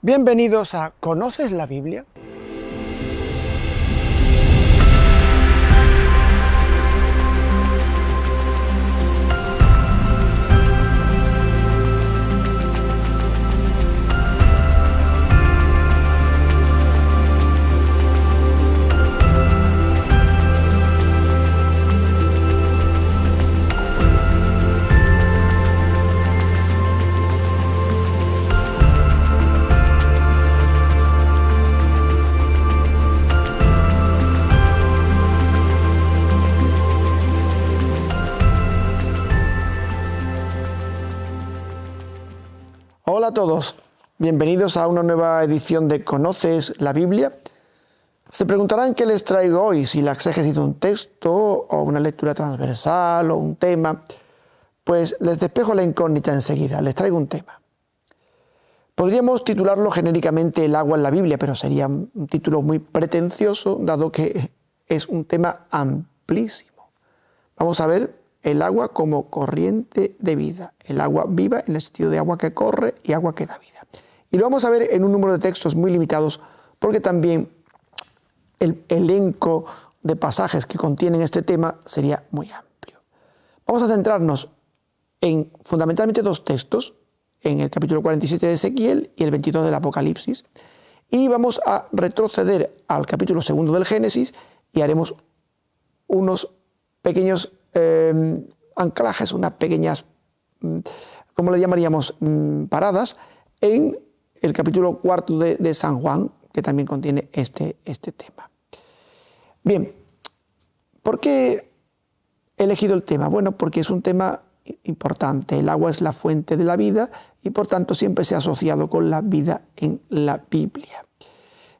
Bienvenidos a ¿Conoces la Biblia? Hola a todos, bienvenidos a una nueva edición de ¿Conoces la Biblia? Se preguntarán qué les traigo hoy, si la exégesis de un texto o una lectura transversal o un tema. Pues les despejo la incógnita enseguida, les traigo un tema. Podríamos titularlo genéricamente El agua en la Biblia, pero sería un título muy pretencioso, dado que es un tema amplísimo. Vamos a ver el agua como corriente de vida, el agua viva en el sentido de agua que corre y agua que da vida. Y lo vamos a ver en un número de textos muy limitados, porque también el elenco de pasajes que contienen este tema sería muy amplio. Vamos a centrarnos en fundamentalmente dos textos, en el capítulo 47 de Ezequiel y el 22 del Apocalipsis, y vamos a retroceder al capítulo 2 del Génesis y haremos unos pequeños anclajes, unas pequeñas, ¿cómo le llamaríamos? Paradas en el capítulo 4 de San Juan, que también contiene este tema. Bien, ¿por qué he elegido el tema? Bueno, porque es un tema importante. El agua es la fuente de la vida y por tanto siempre se ha asociado con la vida en la Biblia.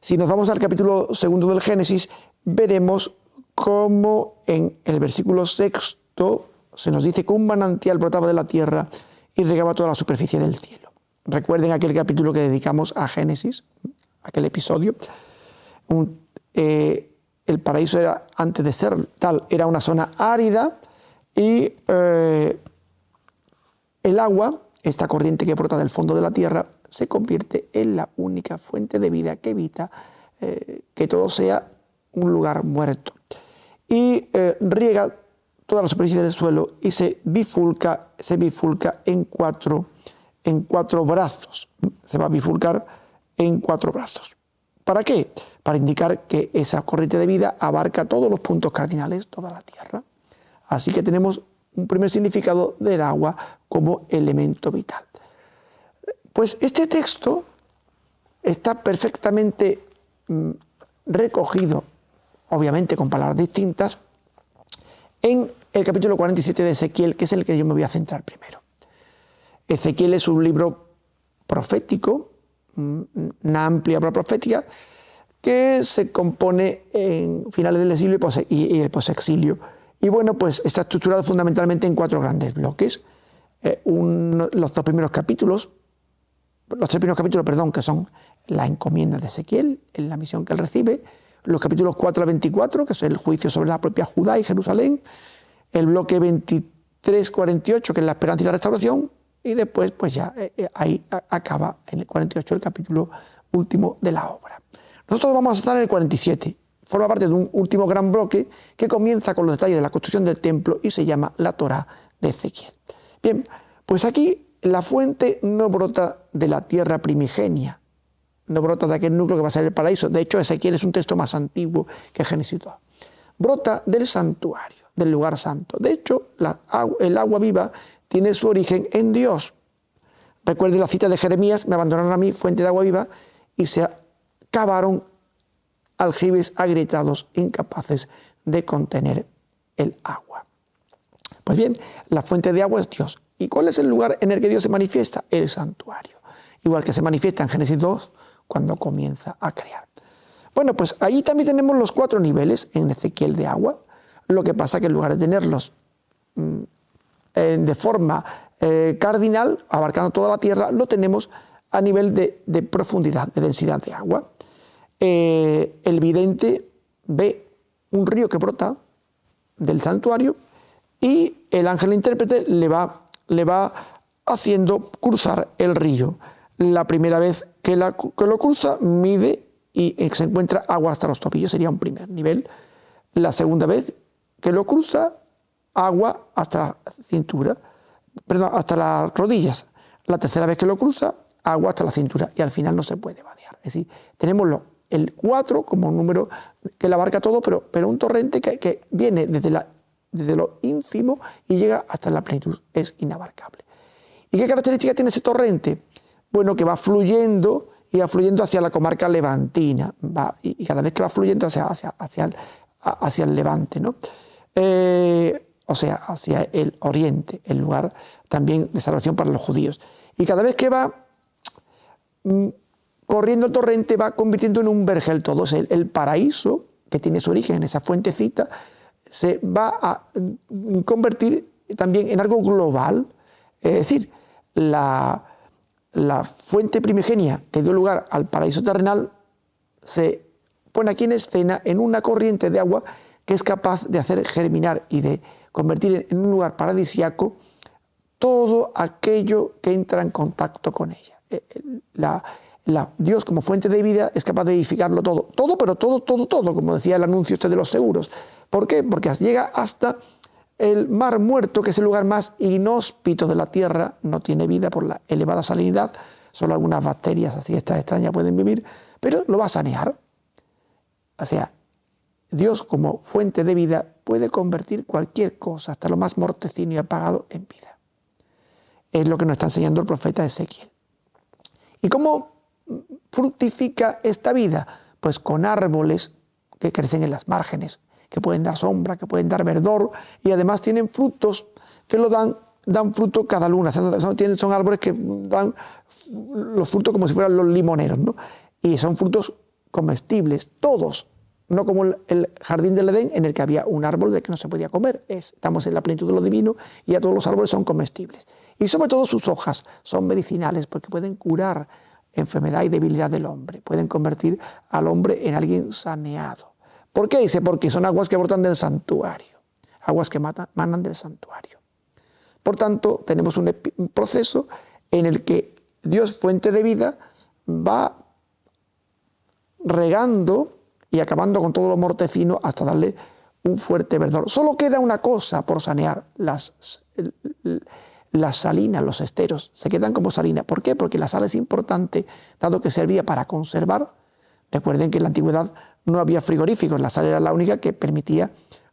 Si nos vamos al capítulo 2 del Génesis, veremos cómo en el versículo 6 se nos dice que un manantial brotaba de la tierra y regaba toda la superficie del cielo. Recuerden aquel capítulo que dedicamos a Génesis, aquel episodio. El paraíso era, antes de ser tal, era una zona árida y el agua, esta corriente que brota del fondo de la tierra, se convierte en la única fuente de vida que evita que todo sea un lugar muerto. Y riega toda la superficie del suelo y se bifurca en cuatro brazos. Se va a bifurcar en 4 brazos. ¿Para qué? Para indicar que esa corriente de vida abarca todos los puntos cardinales, toda la tierra. Así que tenemos un primer significado del agua como elemento vital. Pues este texto está perfectamente recogido, obviamente con palabras distintas, en el capítulo 47 de Ezequiel, que es el que yo me voy a centrar primero. Ezequiel es un libro profético, una amplia obra profética, que se compone en finales del exilio y el posexilio. Y bueno, pues está estructurado fundamentalmente en 4 grandes bloques. Los 3 primeros capítulos, que son la encomienda de Ezequiel, en la misión que él recibe, los capítulos 4 a 24, que es el juicio sobre la propia Judá y Jerusalén, el bloque 23-48, que es la esperanza y la restauración, y después pues ya ahí acaba en el 48 el capítulo último de la obra. Nosotros vamos a estar en el 47, forma parte de un último gran bloque que comienza con los detalles de la construcción del templo y se llama la Torá de Ezequiel. Bien, pues aquí la fuente no brota de la tierra primigenia, no brota de aquel núcleo que va a ser el paraíso. De hecho, Ezequiel es un texto más antiguo que Génesis 2. Brota del santuario, del lugar santo. De hecho, el agua viva tiene su origen en Dios. Recuerden la cita de Jeremías: me abandonaron a mí, fuente de agua viva, y se cavaron aljibes agrietados, incapaces de contener el agua. Pues bien, la fuente de agua es Dios. ¿Y cuál es el lugar en el que Dios se manifiesta? El santuario. Igual que se manifiesta en Génesis 2, cuando comienza a crear. Bueno, pues allí también tenemos los 4 niveles en Ezequiel de agua. Lo que pasa que en lugar de tenerlos de forma cardinal, abarcando toda la tierra, lo tenemos a nivel de profundidad, de densidad de agua. El vidente ve un río que brota del santuario y el ángel intérprete le va haciendo cruzar el río. La primera vez que lo cruza, mide y se encuentra agua hasta los tobillos, sería un primer nivel. La segunda vez que lo cruza, agua hasta la cintura, perdón, hasta las rodillas. La tercera vez que lo cruza, agua hasta la cintura y al final no se puede vadear. Es decir, tenemos el 4 como un número que lo abarca todo, pero un torrente que viene desde lo ínfimo y llega hasta la plenitud, es inabarcable. ¿Y qué característica tiene ese torrente? Bueno, que va fluyendo y va fluyendo hacia la comarca levantina, y cada vez que va fluyendo hacia el levante, ¿no? O sea, hacia el oriente, el lugar también de salvación para los judíos. Y cada vez que va corriendo el torrente, va convirtiendo en un vergel todo. El paraíso, que tiene su origen en esa fuentecita, se va a convertir también en algo global. Es decir, la fuente primigenia que dio lugar al paraíso terrenal se pone aquí en escena en una corriente de agua que es capaz de hacer germinar y de convertir en un lugar paradisíaco todo aquello que entra en contacto con ella. Dios, como fuente de vida, es capaz de edificarlo todo. Todo, como decía el anuncio de los seguros. ¿Por qué? Porque llega hasta el mar muerto, que es el lugar más inhóspito de la tierra, no tiene vida por la elevada salinidad, solo algunas bacterias así estas extrañas pueden vivir, pero lo va a sanear. O sea, Dios como fuente de vida puede convertir cualquier cosa, hasta lo más mortecino y apagado, en vida. Es lo que nos está enseñando el profeta Ezequiel. ¿Y cómo fructifica esta vida? Pues con árboles que crecen en las márgenes, que pueden dar sombra, que pueden dar verdor, y además tienen frutos que dan fruto cada luna. Son árboles que dan los frutos como si fueran los limoneros, ¿no? Y son frutos comestibles, todos, no como el jardín del Edén, en el que había un árbol de que no se podía comer. Estamos en la plenitud de lo divino y ya todos los árboles son comestibles. Y sobre todo sus hojas son medicinales porque pueden curar enfermedad y debilidad del hombre, pueden convertir al hombre en alguien saneado. ¿Por qué? Dice, porque son aguas que brotan del santuario, aguas que manan del santuario. Por tanto, tenemos un proceso en el que Dios, fuente de vida, va regando y acabando con todo lo mortecino hasta darle un fuerte verdor. Solo queda una cosa por sanear, las salinas, los esteros, se quedan como salinas. ¿Por qué? Porque la sal es importante, dado que servía para conservar. Recuerden que en la antigüedad no había frigoríficos, la sal era la única que permitía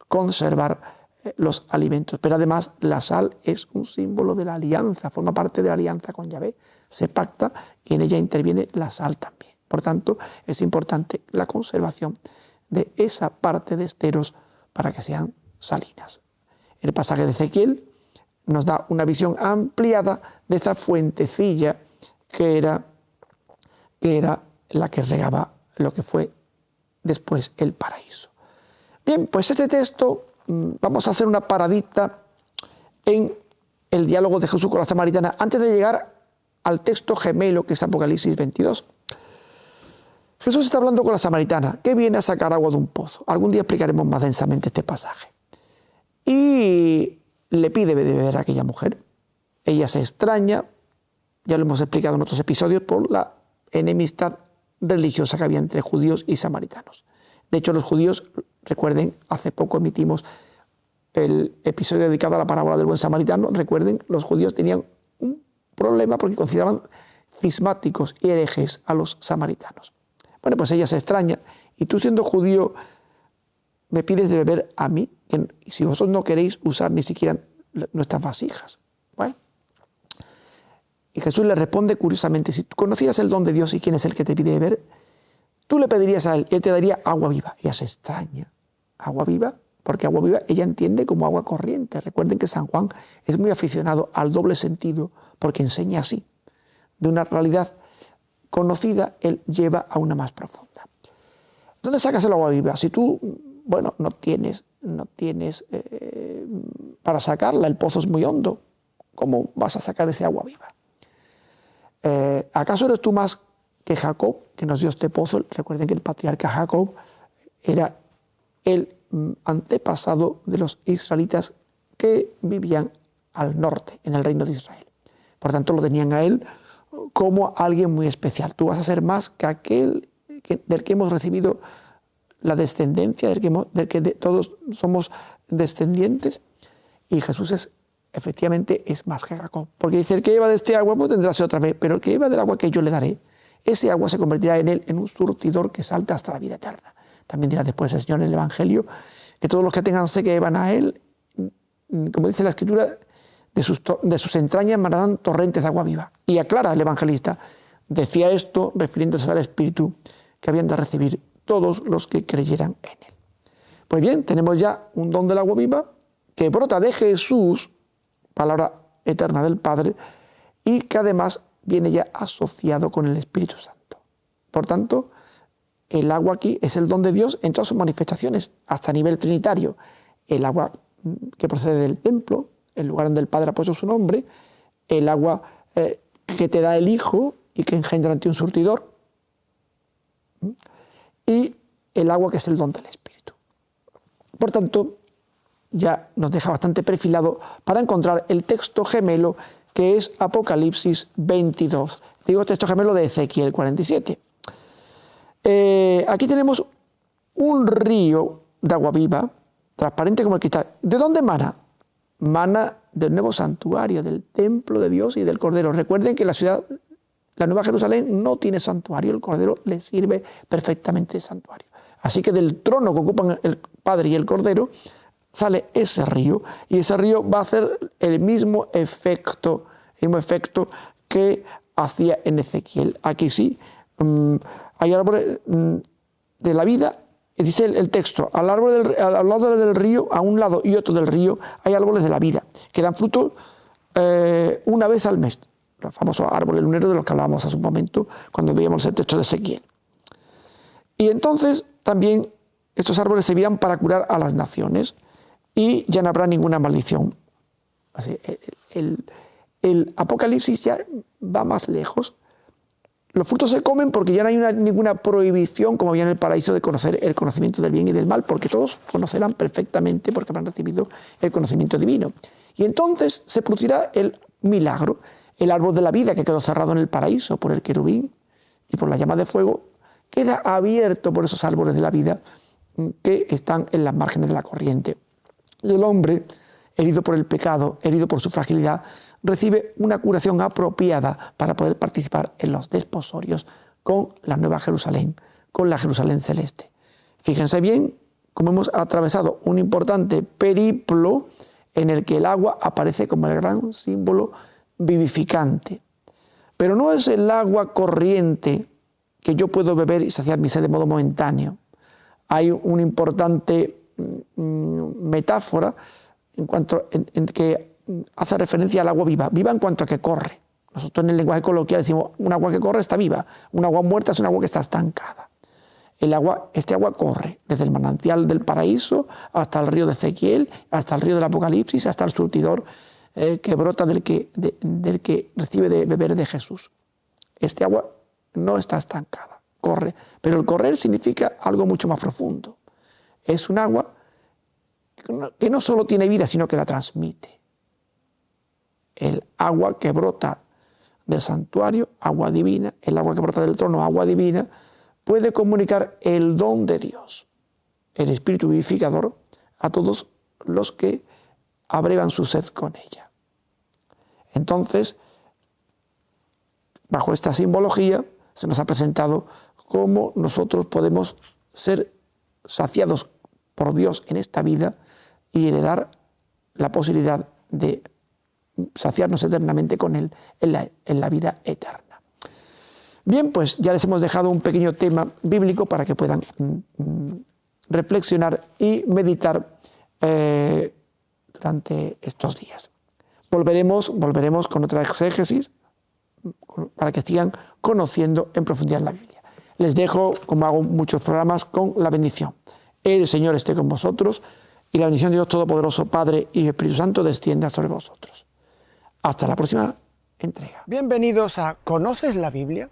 conservar los alimentos. Pero además la sal es un símbolo de la alianza, forma parte de la alianza con Yahvé. Se pacta y en ella interviene la sal también. Por tanto, es importante la conservación de esa parte de esteros para que sean salinas. El pasaje de Ezequiel nos da una visión ampliada de esa fuentecilla que era la que regaba lo que fue después el paraíso. Bien, pues este texto vamos a hacer una paradita en el diálogo de Jesús con la samaritana antes de llegar al texto gemelo que es Apocalipsis 22. Jesús está hablando con la samaritana, que viene a sacar agua de un pozo. Algún día explicaremos más densamente este pasaje. Y le pide de beber a aquella mujer. Ella se extraña, ya lo hemos explicado en otros episodios, por la enemistad religiosa que había entre judíos y samaritanos. De hecho, los judíos, recuerden, hace poco emitimos el episodio dedicado a la parábola del buen samaritano. Recuerden, los judíos tenían un problema porque consideraban cismáticos y herejes a los samaritanos. Bueno, pues ella se extraña, y tú siendo judío me pides de beber a mí, que si vosotros no queréis usar ni siquiera nuestras vasijas. Bueno, y Jesús le responde curiosamente, si tú conocieras el don de Dios y quién es el que te pide beber, tú le pedirías a él y él te daría agua viva. Ella se extraña, agua viva, porque agua viva ella entiende como agua corriente. Recuerden que San Juan es muy aficionado al doble sentido porque enseña así, de una realidad conocida, él lleva a una más profunda. ¿Dónde sacas el agua viva? Si tú, bueno, no tienes para sacarla, el pozo es muy hondo, ¿cómo vas a sacar ese agua viva? ¿Acaso eres tú más que Jacob, que nos dio este pozo? Recuerden que el patriarca Jacob era el antepasado de los israelitas que vivían al norte, en el reino de Israel. Por tanto, lo tenían a él como alguien muy especial. Tú vas a ser más que aquel del que hemos recibido la descendencia, del que todos somos descendientes. Y Jesús efectivamente es más que Jacob. Porque dice, el que beba de este agua pues tendrá sed otra vez, pero el que beba del agua que yo le daré, ese agua se convertirá en él en un surtidor que salta hasta la vida eterna. También dirá después el Señor en el Evangelio que todos los que tengan sed que beban a él, como dice la Escritura, de sus entrañas manarán torrentes de agua viva. Y aclara el evangelista, decía esto refiriéndose al Espíritu que habían de recibir todos los que creyeran en él. Pues bien, tenemos ya un don del agua viva que brota de Jesús, palabra eterna del Padre, y que además viene ya asociado con el Espíritu Santo. Por tanto, el agua aquí es el don de Dios en todas sus manifestaciones, hasta a nivel trinitario. El agua que procede del templo, el lugar donde el Padre ha puesto su nombre, el agua que te da el Hijo y que engendra en ti un surtidor, y el agua que es el don del Espíritu. Por tanto, ya nos deja bastante perfilado para encontrar el texto gemelo que es Apocalipsis 22. Digo texto gemelo de Ezequiel 47. Aquí tenemos un río de agua viva, transparente como el cristal. ¿De dónde emana? Mana del nuevo santuario, del templo de Dios y del Cordero. Recuerden que la Nueva Jerusalén no tiene santuario, el Cordero le sirve perfectamente de santuario. Así que del trono que ocupan el Padre y el Cordero sale ese río, y ese río va a hacer el mismo efecto que hacía en Ezequiel. Aquí sí, hay árboles de la vida. Dice el texto, al lado del río, a un lado y otro del río, hay árboles de la vida, que dan fruto una vez al mes. Los famosos árboles luneros de los que hablábamos hace un momento, cuando veíamos el texto de Ezequiel. Y entonces también estos árboles servirán para curar a las naciones, y ya no habrá ninguna maldición. Así, el Apocalipsis ya va más lejos. Los frutos se comen porque ya no hay ninguna prohibición, como había en el paraíso, de conocer el conocimiento del bien y del mal, porque todos conocerán perfectamente porque habrán recibido el conocimiento divino. Y entonces se producirá el milagro. El árbol de la vida, que quedó cerrado en el paraíso por el querubín y por la llama de fuego, queda abierto por esos árboles de la vida que están en las márgenes de la corriente. Y el hombre, herido por el pecado, herido por su fragilidad, recibe una curación apropiada para poder participar en los desposorios con la Nueva Jerusalén, con la Jerusalén celeste. Fíjense bien cómo hemos atravesado un importante periplo en el que el agua aparece como el gran símbolo vivificante. Pero no es el agua corriente que yo puedo beber y saciar mi sed de modo momentáneo. Hay una importante metáfora en que hace referencia al agua viva. Viva en cuanto a que corre. Nosotros en el lenguaje coloquial decimos, un agua que corre está viva, un agua muerta es un agua que está estancada. Este agua corre desde el manantial del paraíso hasta el río de Ezequiel, hasta el río del Apocalipsis, hasta el surtidor que brota del que recibe de beber de Jesús. Este agua no está estancada, corre. Pero el correr significa algo mucho más profundo. Es un agua que no solo tiene vida, sino que la transmite. El agua que brota del santuario, agua divina, el agua que brota del trono, agua divina, puede comunicar el don de Dios, el Espíritu vivificador, a todos los que abrevan su sed con ella. Entonces, bajo esta simbología, se nos ha presentado cómo nosotros podemos ser saciados por Dios en esta vida y heredar la posibilidad de saciarnos eternamente con Él en la vida eterna. Bien, pues ya les hemos dejado un pequeño tema bíblico para que puedan reflexionar y meditar durante estos días. Volveremos con otra exégesis para que sigan conociendo en profundidad la Biblia. Les dejo, como hago muchos programas, con la bendición. El Señor esté con vosotros y la bendición de Dios Todopoderoso, Padre y Espíritu Santo, descienda sobre vosotros. Hasta la próxima entrega. Bienvenidos a ¿Conoces la Biblia?